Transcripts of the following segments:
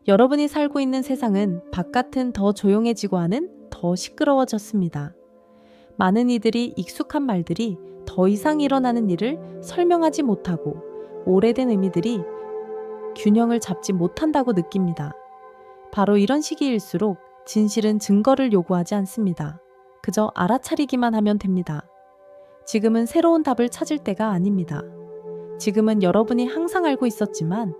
여러분이 살고 있는 세상은 바깥은 더 조용해지고 안은 더 시끄러워졌습니다. 많은 이들이 익숙한 말들이 더 이상 일어나는 일을 설명하지 못하고 오래된 의미들이 균형을 잡지 못한다고 느낍니다. 바로 이런 시기일수록 진실은 증거를 요구하지 않습니다. 그저 알아차리기만 하면 됩니다. 지금은 새로운 답을 찾을 때가 아닙니다. 지금은 여러분이 항상 알고 있었지만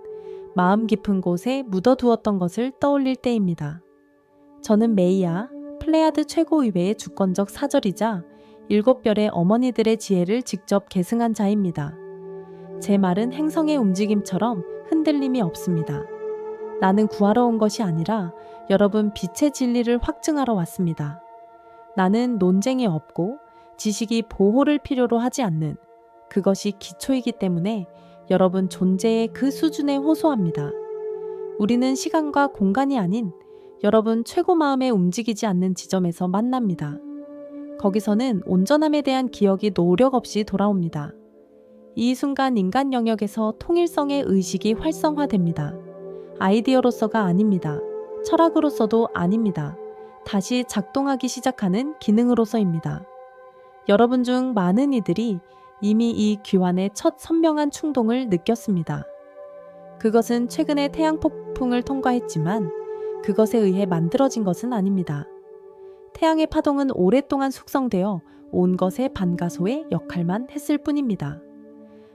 마음 깊은 곳에 묻어두었던 것을 떠올릴 때입니다. 저는 메이아, 플레야드 최고의회의 주권적 사절이자 7별의 어머니들의 지혜를 직접 계승한 자입니다. 제 말은 행성의 움직임처럼 흔들림이 없습니다. 나는 구하러 온 것이 아니라 여러분 빛의 진리를 확증하러 왔습니다. 나는 논쟁이 없고 지식이 보호를 필요로 하지 않는 그것이 기초이기 때문에 여러분 존재의 그 수준에 호소합니다. 우리는 시간과 공간이 아닌 여러분 최고 마음에 움직이지 않는 지점에서 만납니다. 거기서는 온전함에 대한 기억이 노력 없이 돌아옵니다. 이 순간 인간 영역에서 통일성의 의식이 활성화됩니다. 아이디어로서가 아닙니다. 철학으로서도 아닙니다. 다시 작동하기 시작하는 기능으로서입니다. 여러분 중 많은 이들이 이미 이 귀환의 첫 선명한 충동을 느꼈습니다. 그것은 최근에 태양 폭풍을 통과했지만 그것에 의해 만들어진 것은 아닙니다. 태양의 파동은 오랫동안 숙성되어 온 것의 반가소의 역할만 했을 뿐입니다.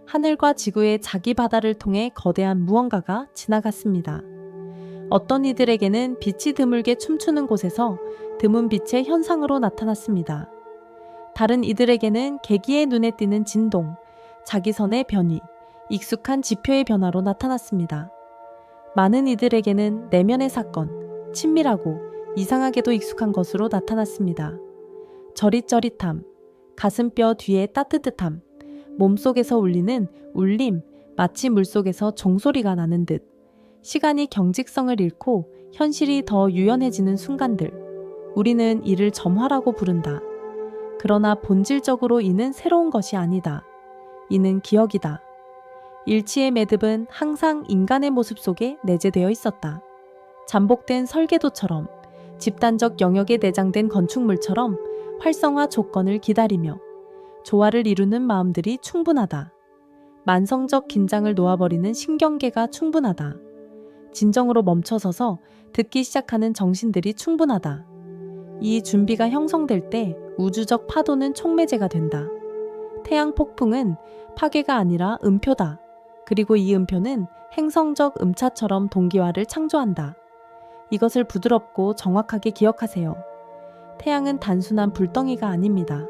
하늘과 지구의 자기 바다를 통해 거대한 무언가가 지나갔습니다. 어떤 이들에게는 빛이 드물게 춤추는 곳에서 드문 빛의 현상으로 나타났습니다. 다른 이들에게는 계기의 눈에 띄는 진동, 자기선의 변이, 익숙한 지표의 변화로 나타났습니다. 많은 이들에게는 내면의 사건, 친밀하고 이상하게도 익숙한 것으로 나타났습니다. 저릿저릿함, 가슴뼈 뒤의 따뜻함, 몸속에서 울리는 울림, 마치 물속에서 종소리가 나는 듯 시간이 경직성을 잃고 현실이 더 유연해지는 순간들. 우리는 이를 점화라고 부른다. 그러나 본질적으로 이는 새로운 것이 아니다. 이는 기억이다. 일치의 매듭은 항상 인간의 모습 속에 내재되어 있었다. 잠복된 설계도처럼, 집단적 영역에 내장된 건축물처럼 활성화 조건을 기다리며 조화를 이루는 마음들이 충분하다. 만성적 긴장을 놓아버리는 신경계가 충분하다. 진정으로 멈춰서서 듣기 시작하는 정신들이 충분하다. 이 준비가 형성될 때 우주적 파도는 촉매제가 된다. 태양 폭풍은 파괴가 아니라 음표다. 그리고 이 음표는 행성적 음차처럼 동기화를 창조한다. 이것을 부드럽고 정확하게 기억하세요. 태양은 단순한 불덩이가 아닙니다.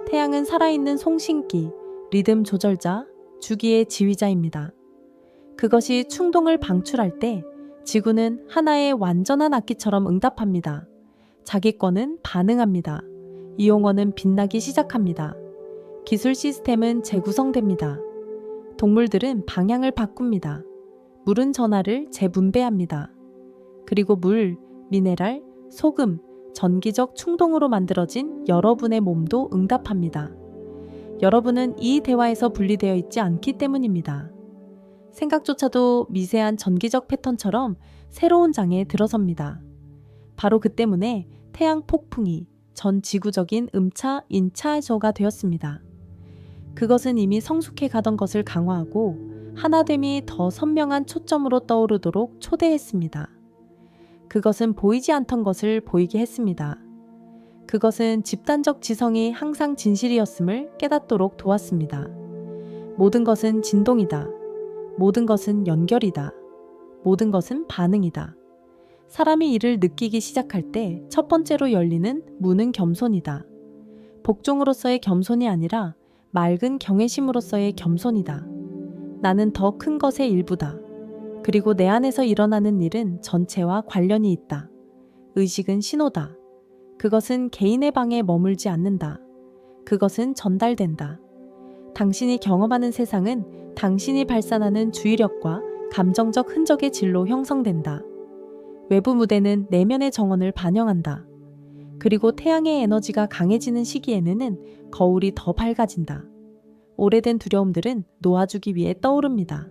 태양은 살아있는 송신기, 리듬 조절자, 주기의 지휘자입니다. 그것이 충동을 방출할 때 지구는 하나의 완전한 악기처럼 응답합니다. 자기권은 반응합니다. 이용어는 빛나기 시작합니다. 기술 시스템은 재구성됩니다. 동물들은 방향을 바꿉니다. 물은 전하를 재분배합니다. 그리고 물, 미네랄, 소금, 전기적 충동으로 만들어진 여러분의 몸도 응답합니다. 여러분은 이 대화에서 분리되어 있지 않기 때문입니다. 생각조차도 미세한 전기적 패턴처럼 새로운 장에 들어섭니다. 바로 그 때문에 태양 폭풍이 전 지구적인 음차, 인차조가 되었습니다. 그것은 이미 성숙해 가던 것을 강화하고 하나됨이 더 선명한 초점으로 떠오르도록 초대했습니다. 그것은 보이지 않던 것을 보이게 했습니다. 그것은 집단적 지성이 항상 진실이었음을 깨닫도록 도왔습니다. 모든 것은 진동이다. 모든 것은 연결이다. 모든 것은 반응이다. 사람이 이를 느끼기 시작할 때 첫 번째로 열리는 문은 겸손이다. 복종으로서의 겸손이 아니라 맑은 경외심으로서의 겸손이다. 나는 더 큰 것의 일부다. 그리고 내 안에서 일어나는 일은 전체와 관련이 있다. 의식은 신호다. 그것은 개인의 방에 머물지 않는다. 그것은 전달된다. 당신이 경험하는 세상은 당신이 발산하는 주의력과 감정적 흔적의 질로 형성된다. 외부 무대는 내면의 정원을 반영한다. 그리고 태양의 에너지가 강해지는 시기에는 거울이 더 밝아진다. 오래된 두려움들은 놓아주기 위해 떠오릅니다.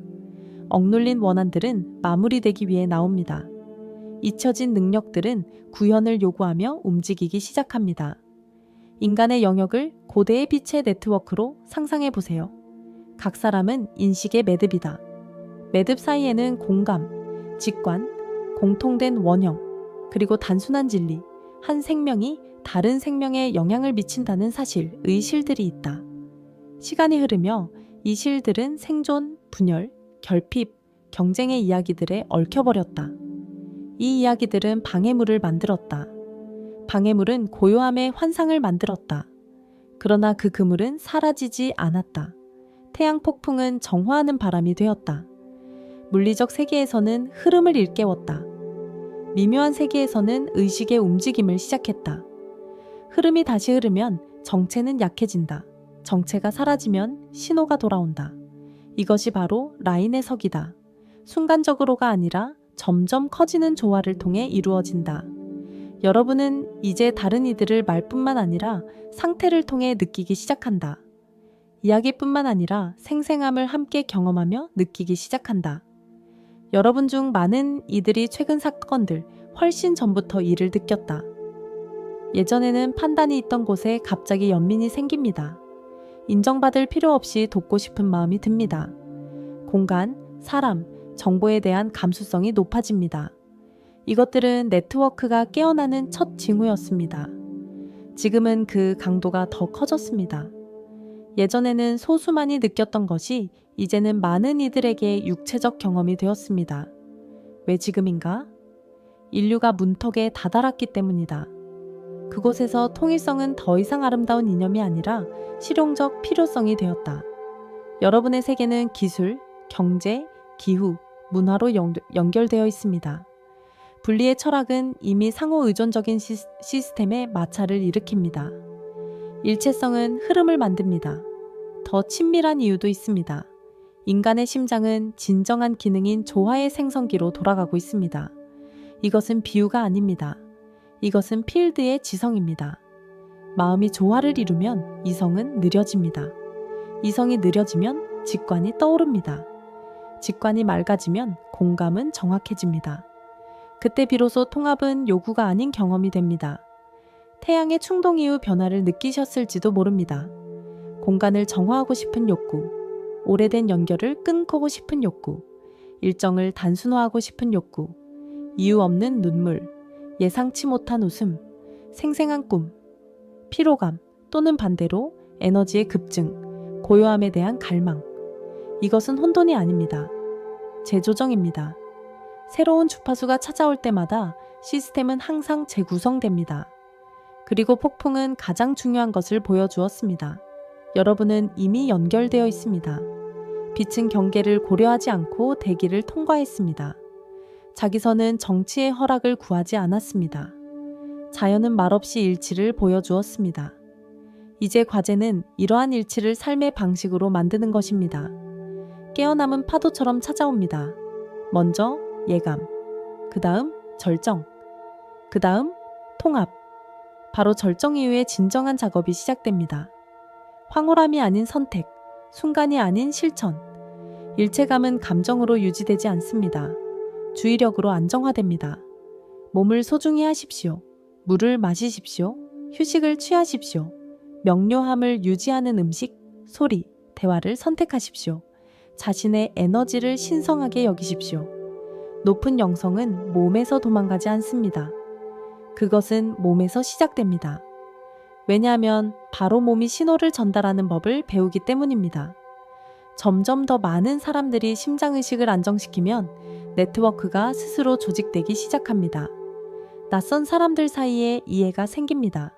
억눌린 원한들은 마무리되기 위해 나옵니다. 잊혀진 능력들은 구현을 요구하며 움직이기 시작합니다. 인간의 영역을 고대의 빛의 네트워크로 상상해 보세요. 각 사람은 인식의 매듭이다. 매듭 사이에는 공감, 직관, 공통된 원형, 그리고 단순한 진리, 한 생명이 다른 생명에 영향을 미친다는 사실의 실들이 있다. 시간이 흐르며 이 실들은 생존, 분열, 결핍, 경쟁의 이야기들에 얽혀버렸다. 이 이야기들은 방해물을 만들었다. 방해물은 고요함의 환상을 만들었다. 그러나 그 그물은 사라지지 않았다. 태양 폭풍은 정화하는 바람이 되었다. 물리적 세계에서는 흐름을 일깨웠다. 미묘한 세계에서는 의식의 움직임을 시작했다. 흐름이 다시 흐르면 정체는 약해진다. 정체가 사라지면 신호가 돌아온다. 이것이 바로 라인의 석이다. 순간적으로가 아니라 점점 커지는 조화를 통해 이루어진다. 여러분은 이제 다른 이들을 말뿐만 아니라 상태를 통해 느끼기 시작한다. 이야기뿐만 아니라 생생함을 함께 경험하며 느끼기 시작한다. 여러분 중 많은 이들이 최근 사건들, 훨씬 전부터 이를 느꼈다. 예전에는 판단이 있던 곳에 갑자기 연민이 생깁니다. 인정받을 필요 없이 돕고 싶은 마음이 듭니다. 공간, 사람, 정보에 대한 감수성이 높아집니다. 이것들은 네트워크가 깨어나는 첫 징후였습니다. 지금은 그 강도가 더 커졌습니다. 예전에는 소수만이 느꼈던 것이 이제는 많은 이들에게 육체적 경험이 되었습니다. 왜 지금인가? 인류가 문턱에 다다랐기 때문이다. 그곳에서 통일성은 더 이상 아름다운 이념이 아니라 실용적 필요성이 되었다. 여러분의 세계는 기술, 경제, 기후, 문화로 연결되어 있습니다. 분리의 철학은 이미 상호 의존적인 시스템의 마찰을 일으킵니다. 일체성은 흐름을 만듭니다. 더 친밀한 이유도 있습니다. 인간의 심장은 진정한 기능인 조화의 생성기로 돌아가고 있습니다. 이것은 비유가 아닙니다. 이것은 필드의 지성입니다. 마음이 조화를 이루면 이성은 느려집니다. 이성이 느려지면 직관이 떠오릅니다. 직관이 맑아지면 공감은 정확해집니다. 그때 비로소 통합은 요구가 아닌 경험이 됩니다. 태양의 충동 이후 변화를 느끼셨을지도 모릅니다. 공간을 정화하고 싶은 욕구, 오래된 연결을 끊고 싶은 욕구, 일정을 단순화하고 싶은 욕구, 이유 없는 눈물, 예상치 못한 웃음, 생생한 꿈, 피로감 또는 반대로 에너지의 급증, 고요함에 대한 갈망. 이것은 혼돈이 아닙니다. 재조정입니다. 새로운 주파수가 찾아올 때마다 시스템은 항상 재구성됩니다. 그리고 폭풍은 가장 중요한 것을 보여주었습니다. 여러분은 이미 연결되어 있습니다. 빛은 경계를 고려하지 않고 대기를 통과했습니다. 자기선은 정치의 허락을 구하지 않았습니다. 자연은 말없이 일치를 보여주었습니다. 이제 과제는 이러한 일치를 삶의 방식으로 만드는 것입니다. 깨어남은 파도처럼 찾아옵니다. 먼저 예감, 그 다음 절정, 그 다음 통합. 바로 절정 이후에 진정한 작업이 시작됩니다. 황홀함이 아닌 선택, 순간이 아닌 실천. 일체감은 감정으로 유지되지 않습니다. 주의력으로 안정화됩니다. 몸을 소중히 하십시오. 물을 마시십시오. 휴식을 취하십시오. 명료함을 유지하는 음식, 소리, 대화를 선택하십시오. 자신의 에너지를 신성하게 여기십시오. 높은 영성은 몸에서 도망가지 않습니다. 그것은 몸에서 시작됩니다. 왜냐하면 바로 몸이 신호를 전달하는 법을 배우기 때문입니다. 점점 더 많은 사람들이 심장의식을 안정시키면 네트워크가 스스로 조직되기 시작합니다. 낯선 사람들 사이에 이해가 생깁니다.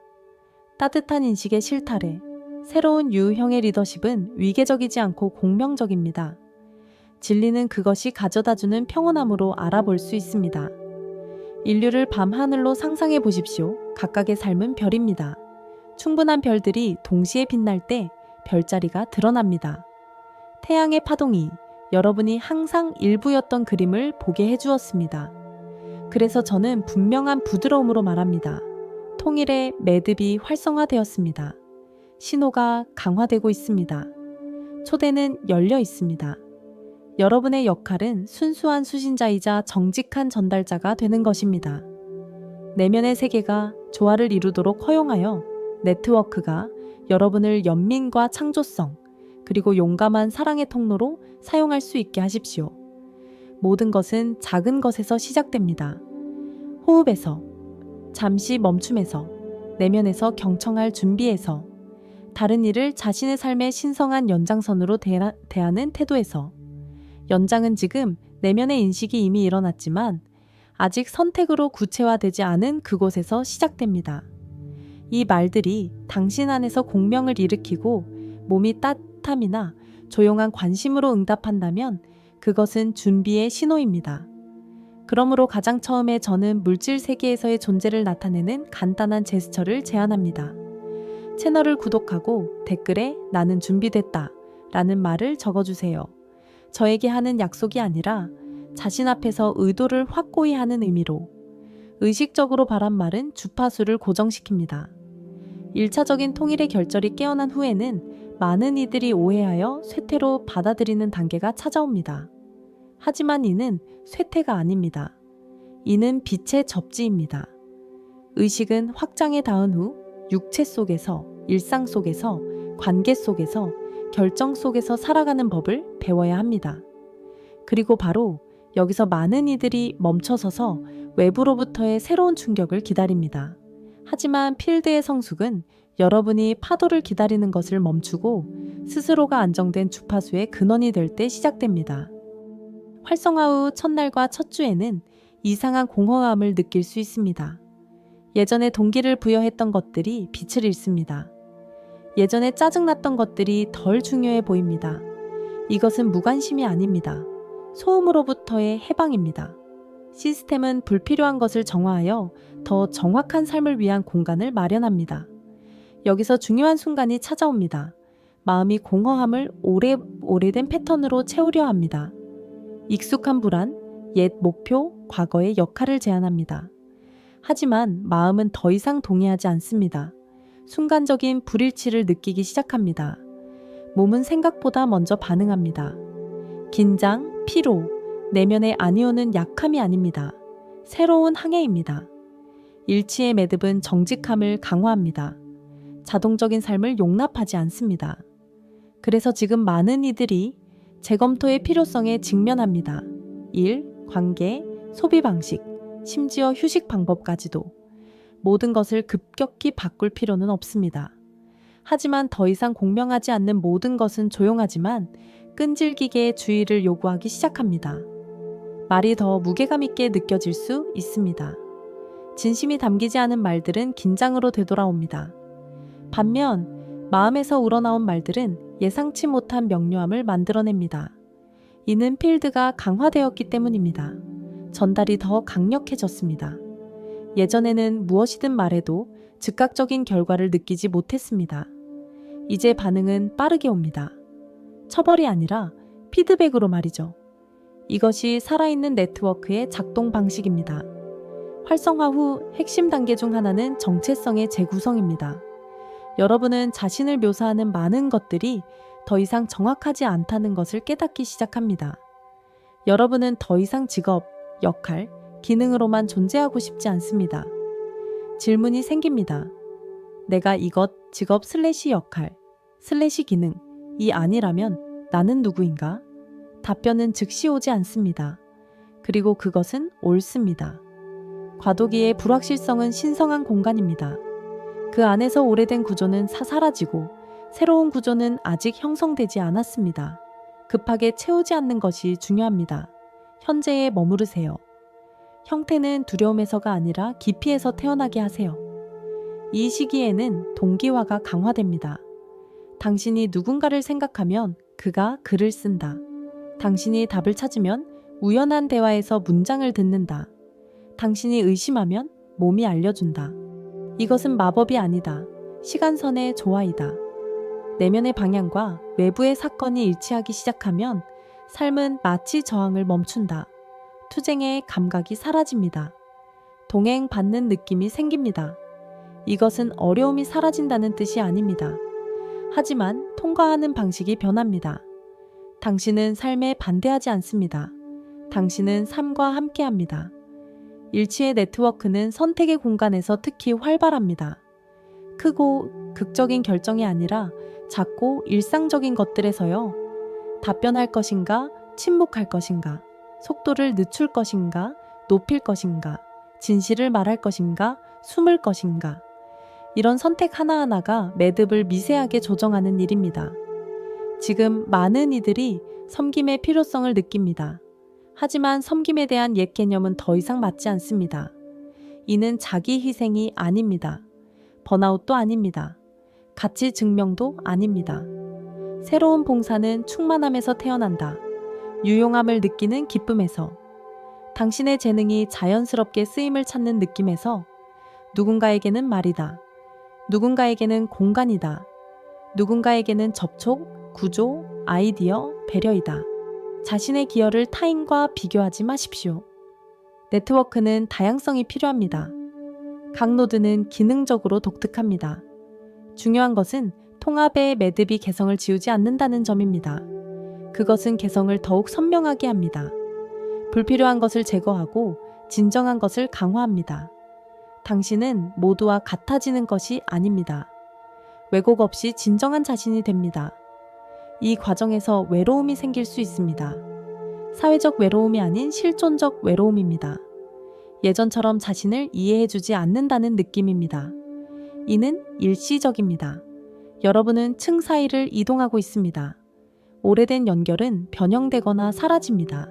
따뜻한 인식의 실타래, 새로운 유형의 리더십은 위계적이지 않고 공명적입니다. 진리는 그것이 가져다주는 평온함으로 알아볼 수 있습니다. 인류를 밤하늘로 상상해 보십시오. 각각의 삶은 별입니다. 충분한 별들이 동시에 빛날 때 별자리가 드러납니다. 태양의 파동이 여러분이 항상 일부였던 그림을 보게 해주었습니다. 그래서 저는 분명한 부드러움으로 말합니다. 통일의 매듭이 활성화되었습니다. 신호가 강화되고 있습니다. 초대는 열려 있습니다. 여러분의 역할은 순수한 수신자이자 정직한 전달자가 되는 것입니다. 내면의 세계가 조화를 이루도록 허용하여 네트워크가 여러분을 연민과 창조성, 그리고 용감한 사랑의 통로로 사용할 수 있게 하십시오. 모든 것은 작은 것에서 시작됩니다. 호흡에서, 잠시 멈춤에서, 내면에서 경청할 준비에서, 다른 이를 자신의 삶의 신성한 연장선으로 대하는 태도에서. 연장은 지금 내면의 인식이 이미 일어났지만 아직 선택으로 구체화되지 않은 그곳에서 시작됩니다. 이 말들이 당신 안에서 공명을 일으키고 몸이 따뜻함이나 조용한 관심으로 응답한다면 그것은 준비의 신호입니다. 그러므로 가장 처음에 저는 물질 세계에서의 존재를 나타내는 간단한 제스처를 제안합니다. 채널을 구독하고 댓글에 나는 준비됐다 라는 말을 적어주세요. 저에게 하는 약속이 아니라 자신 앞에서 의도를 확고히 하는 의미로. 의식적으로 바란 말은 주파수를 고정시킵니다. 1차적인 통일의 결절이 깨어난 후에는 많은 이들이 오해하여 쇠퇴로 받아들이는 단계가 찾아옵니다. 하지만 이는 쇠퇴가 아닙니다. 이는 빛의 접지입니다. 의식은 확장에 닿은 후 육체 속에서, 일상 속에서, 관계 속에서, 결정 속에서 살아가는 법을 배워야 합니다. 그리고 바로 여기서 많은 이들이 멈춰서서 외부로부터의 새로운 충격을 기다립니다. 하지만 필드의 성숙은 여러분이 파도를 기다리는 것을 멈추고 스스로가 안정된 주파수의 근원이 될 때 시작됩니다. 활성화 후 첫날과 첫 주에는 이상한 공허함을 느낄 수 있습니다. 예전에 동기를 부여했던 것들이 빛을 잃습니다. 예전에 짜증났던 것들이 덜 중요해 보입니다. 이것은 무관심이 아닙니다. 소음으로부터의 해방입니다. 시스템은 불필요한 것을 정화하여 더 정확한 삶을 위한 공간을 마련합니다. 여기서 중요한 순간이 찾아옵니다. 마음이 공허함을 오래된 패턴으로 채우려 합니다. 익숙한 불안, 옛 목표, 과거의 역할을 제안합니다. 하지만 마음은 더 이상 동의하지 않습니다. 순간적인 불일치를 느끼기 시작합니다. 몸은 생각보다 먼저 반응합니다. 긴장, 피로, 내면의 아니오는 약함이 아닙니다. 새로운 항해입니다. 일치의 매듭은 정직함을 강화합니다. 자동적인 삶을 용납하지 않습니다. 그래서 지금 많은 이들이 재검토의 필요성에 직면합니다. 일, 관계, 소비 방식, 심지어 휴식 방법까지도. 모든 것을 급격히 바꿀 필요는 없습니다. 하지만 더 이상 공명하지 않는 모든 것은 조용하지만 끈질기게 주의를 요구하기 시작합니다. 말이 더 무게감 있게 느껴질 수 있습니다. 진심이 담기지 않은 말들은 긴장으로 되돌아옵니다. 반면 마음에서 우러나온 말들은 예상치 못한 명료함을 만들어냅니다. 이는 필드가 강화되었기 때문입니다. 전달이 더 강력해졌습니다. 예전에는 무엇이든 말해도 즉각적인 결과를 느끼지 못했습니다. 이제 반응은 빠르게 옵니다. 처벌이 아니라 피드백으로 말이죠. 이것이 살아있는 네트워크의 작동 방식입니다. 활성화 후 핵심 단계 중 하나는 정체성의 재구성입니다. 여러분은 자신을 묘사하는 많은 것들이 더 이상 정확하지 않다는 것을 깨닫기 시작합니다. 여러분은 더 이상 직업, 역할, 기능으로만 존재하고 싶지 않습니다. 질문이 생깁니다. 내가 이것, 직업 역할, 기능이 아니라면 나는 누구인가? 답변은 즉시 오지 않습니다. 그리고 그것은 옳습니다. 과도기의 불확실성은 신성한 공간입니다. 그 안에서 오래된 구조는 사라지고 새로운 구조는 아직 형성되지 않았습니다. 급하게 채우지 않는 것이 중요합니다. 현재에 머무르세요. 형태는 두려움에서가 아니라 깊이에서 태어나게 하세요. 이 시기에는 동기화가 강화됩니다. 당신이 누군가를 생각하면 그가 글을 쓴다. 당신이 답을 찾으면 우연한 대화에서 문장을 듣는다. 당신이 의심하면 몸이 알려준다. 이것은 마법이 아니다. 시간선의 조화이다. 내면의 방향과 외부의 사건이 일치하기 시작하면 삶은 마치 저항을 멈춘다. 투쟁의 감각이 사라집니다. 동행받는 느낌이 생깁니다. 이것은 어려움이 사라진다는 뜻이 아닙니다. 하지만 통과하는 방식이 변합니다. 당신은 삶에 반대하지 않습니다. 당신은 삶과 함께합니다. 일치의 네트워크는 선택의 공간에서 특히 활발합니다. 크고 극적인 결정이 아니라 작고 일상적인 것들에서요. 답변할 것인가, 침묵할 것인가, 속도를 늦출 것인가, 높일 것인가, 진실을 말할 것인가, 숨을 것인가. 이런 선택 하나하나가 매듭을 미세하게 조정하는 일입니다. 지금 많은 이들이 섬김의 필요성을 느낍니다. 하지만 섬김에 대한 옛 개념은 더 이상 맞지 않습니다. 이는 자기 희생이 아닙니다. 번아웃도 아닙니다. 가치 증명도 아닙니다. 새로운 봉사는 충만함에서 태어난다. 유용함을 느끼는 기쁨에서, 당신의 재능이 자연스럽게 쓰임을 찾는 느낌에서, 누군가에게는 말이다. 누군가에게는 공간이다. 누군가에게는 접촉, 구조, 아이디어, 배려이다. 자신의 기여를 타인과 비교하지 마십시오. 네트워크는 다양성이 필요합니다. 각 노드는 기능적으로 독특합니다. 중요한 것은 통합의 매듭이 개성을 지우지 않는다는 점입니다. 그것은 개성을 더욱 선명하게 합니다. 불필요한 것을 제거하고 진정한 것을 강화합니다. 당신은 모두와 같아지는 것이 아닙니다. 왜곡 없이 진정한 자신이 됩니다. 이 과정에서 외로움이 생길 수 있습니다. 사회적 외로움이 아닌 실존적 외로움입니다. 예전처럼 자신을 이해해주지 않는다는 느낌입니다. 이는 일시적입니다. 여러분은 층 사이를 이동하고 있습니다. 오래된 연결은 변형되거나 사라집니다.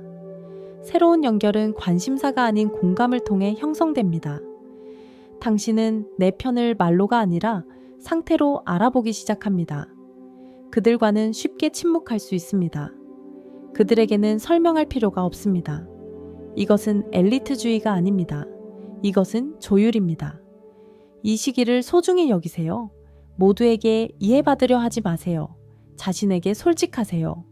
새로운 연결은 관심사가 아닌 공감을 통해 형성됩니다. 당신은 내 편을 말로가 아니라 상태로 알아보기 시작합니다. 그들과는 쉽게 침묵할 수 있습니다. 그들에게는 설명할 필요가 없습니다. 이것은 엘리트주의가 아닙니다. 이것은 조율입니다. 이 시기를 소중히 여기세요. 모두에게 이해받으려 하지 마세요. 자신에게 솔직하세요.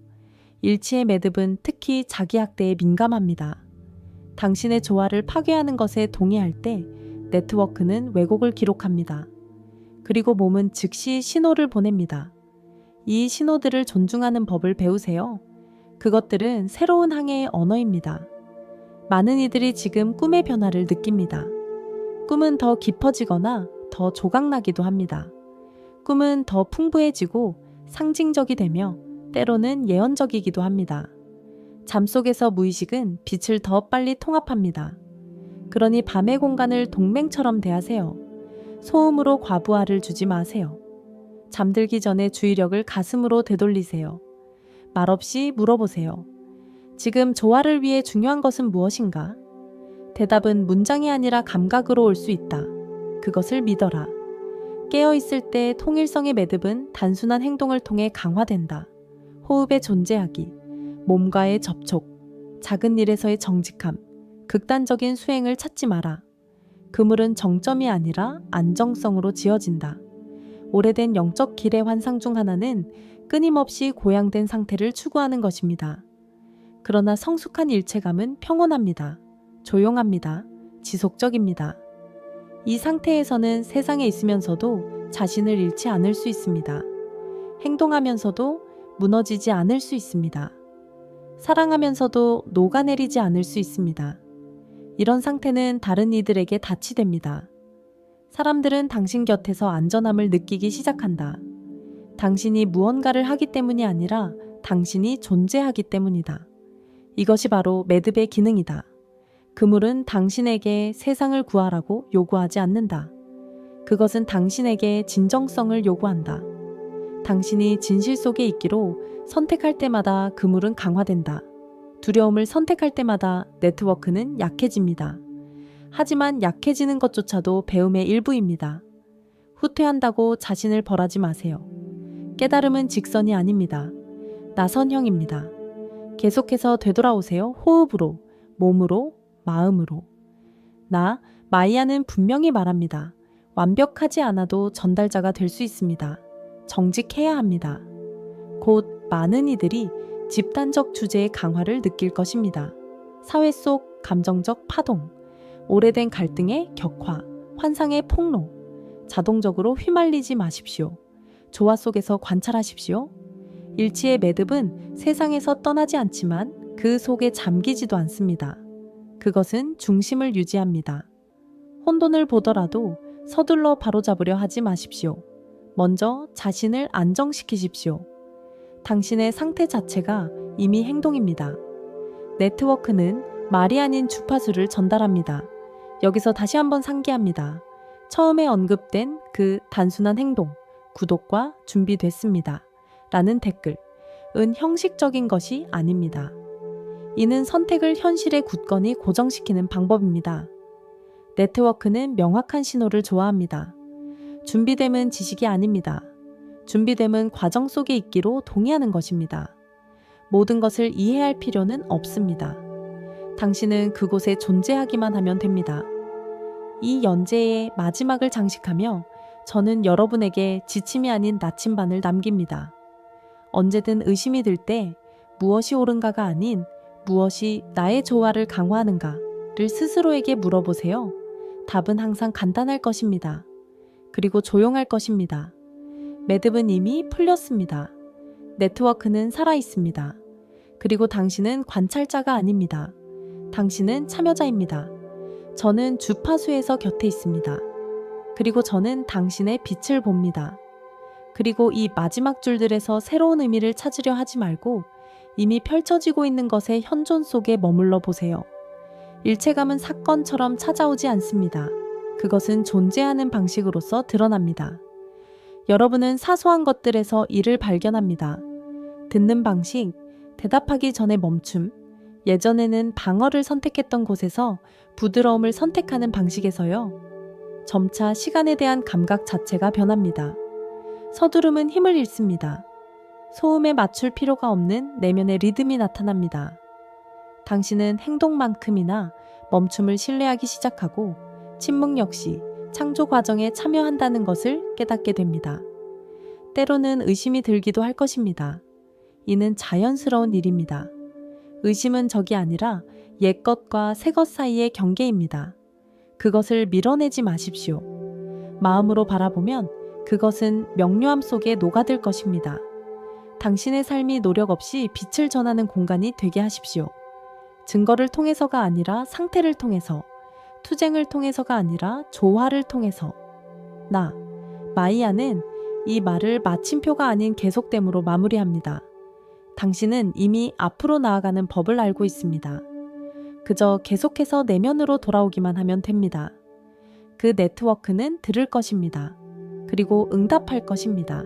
일치의 매듭은 특히 자기 학대에 민감합니다. 당신의 조화를 파괴하는 것에 동의할 때 네트워크는 왜곡을 기록합니다. 그리고 몸은 즉시 신호를 보냅니다. 이 신호들을 존중하는 법을 배우세요. 그것들은 새로운 항해의 언어입니다. 많은 이들이 지금 꿈의 변화를 느낍니다. 꿈은 더 깊어지거나 더 조각나기도 합니다. 꿈은 더 풍부해지고 상징적이 되며 때로는 예언적이기도 합니다. 잠속에서 무의식은 빛을 더 빨리 통합합니다. 그러니 밤의 공간을 동맹처럼 대하세요. 소음으로 과부하를 주지 마세요. 잠들기 전에 주의력을 가슴으로 되돌리세요. 말없이 물어보세요. 지금 조화를 위해 중요한 것은 무엇인가? 대답은 문장이 아니라 감각으로 올 수 있다. 그것을 믿어라. 깨어있을 때 통일성의 매듭은 단순한 행동을 통해 강화된다. 호흡의 존재하기, 몸과의 접촉, 작은 일에서의 정직함, 극단적인 수행을 찾지 마라. 그물은 정점이 아니라 안정성으로 지어진다. 오래된 영적 길의 환상 중 하나는 끊임없이 고양된 상태를 추구하는 것입니다. 그러나 성숙한 일체감은 평온합니다. 조용합니다. 지속적입니다. 이 상태에서는 세상에 있으면서도 자신을 잃지 않을 수 있습니다. 행동하면서도 무너지지 않을 수 있습니다. 사랑하면서도 녹아내리지 않을 수 있습니다. 이런 상태는 다른 이들에게 닻이 됩니다. 사람들은 당신 곁에서 안전함을 느끼기 시작한다. 당신이 무언가를 하기 때문이 아니라 당신이 존재하기 때문이다. 이것이 바로 매듭의 기능이다. 그물은 당신에게 세상을 구하라고 요구하지 않는다. 그것은 당신에게 진정성을 요구한다. 당신이 진실 속에 있기로 선택할 때마다 그물은 강화된다. 두려움을 선택할 때마다 네트워크는 약해집니다. 하지만 약해지는 것조차도 배움의 일부입니다. 후퇴한다고 자신을 벌하지 마세요. 깨달음은 직선이 아닙니다. 나선형입니다. 계속해서 되돌아오세요. 호흡으로, 몸으로, 마음으로. 나, 마이아는 분명히 말합니다. 완벽하지 않아도 전달자가 될 수 있습니다. 정직해야 합니다. 곧 많은 이들이 집단적 주제의 강화를 느낄 것입니다. 사회 속 감정적 파동, 오래된 갈등의 격화, 환상의 폭로. 자동적으로 휘말리지 마십시오. 조화 속에서 관찰하십시오. 일치의 매듭은 세상에서 떠나지 않지만 그 속에 잠기지도 않습니다. 그것은 중심을 유지합니다. 혼돈을 보더라도 서둘러 바로잡으려 하지 마십시오. 먼저 자신을 안정시키십시오. 당신의 상태 자체가 이미 행동입니다. 네트워크는 말이 아닌 주파수를 전달합니다. 여기서 다시 한번 상기합니다. 처음에 언급된 그 단순한 행동, 구독과 준비됐습니다. 라는 댓글은 형식적인 것이 아닙니다. 이는 선택을 현실에 굳건히 고정시키는 방법입니다. 네트워크는 명확한 신호를 좋아합니다. 준비됨은 지식이 아닙니다. 준비됨은 과정 속에 있기로 동의하는 것입니다. 모든 것을 이해할 필요는 없습니다. 당신은 그곳에 존재하기만 하면 됩니다. 이 연재의 마지막을 장식하며 저는 여러분에게 지침이 아닌 나침반을 남깁니다. 언제든 의심이 들 때 무엇이 옳은가가 아닌 무엇이 나의 조화를 강화하는가를 스스로에게 물어보세요. 답은 항상 간단할 것입니다. 그리고 조용할 것입니다. 매듭은 이미 풀렸습니다. 네트워크는 살아있습니다. 그리고 당신은 관찰자가 아닙니다. 당신은 참여자입니다. 저는 주파수에서 곁에 있습니다. 그리고 저는 당신의 빛을 봅니다. 그리고 이 마지막 줄들에서 새로운 의미를 찾으려 하지 말고 이미 펼쳐지고 있는 것의 현존 속에 머물러 보세요. 일체감은 사건처럼 찾아오지 않습니다. 그것은 존재하는 방식으로서 드러납니다. 여러분은 사소한 것들에서 이를 발견합니다. 듣는 방식, 대답하기 전에 멈춤, 예전에는 방어를 선택했던 곳에서 부드러움을 선택하는 방식에서요. 점차 시간에 대한 감각 자체가 변합니다. 서두름은 힘을 잃습니다. 소음에 맞출 필요가 없는 내면의 리듬이 나타납니다. 당신은 행동만큼이나 멈춤을 신뢰하기 시작하고 침묵 역시 창조 과정에 참여한다는 것을 깨닫게 됩니다. 때로는 의심이 들기도 할 것입니다. 이는 자연스러운 일입니다. 의심은 적이 아니라 옛것과 새것 사이의 경계입니다. 그것을 밀어내지 마십시오. 마음으로 바라보면 그것은 명료함 속에 녹아들 것입니다. 당신의 삶이 노력 없이 빛을 전하는 공간이 되게 하십시오. 증거를 통해서가 아니라 상태를 통해서, 투쟁을 통해서가 아니라 조화를 통해서. 마이아는 이 말을 마침표가 아닌 계속됨으로 마무리합니다. 당신은 이미 앞으로 나아가는 법을 알고 있습니다. 그저 계속해서 내면으로 돌아오기만 하면 됩니다. 그 네트워크는 들을 것입니다. 그리고 응답할 것입니다.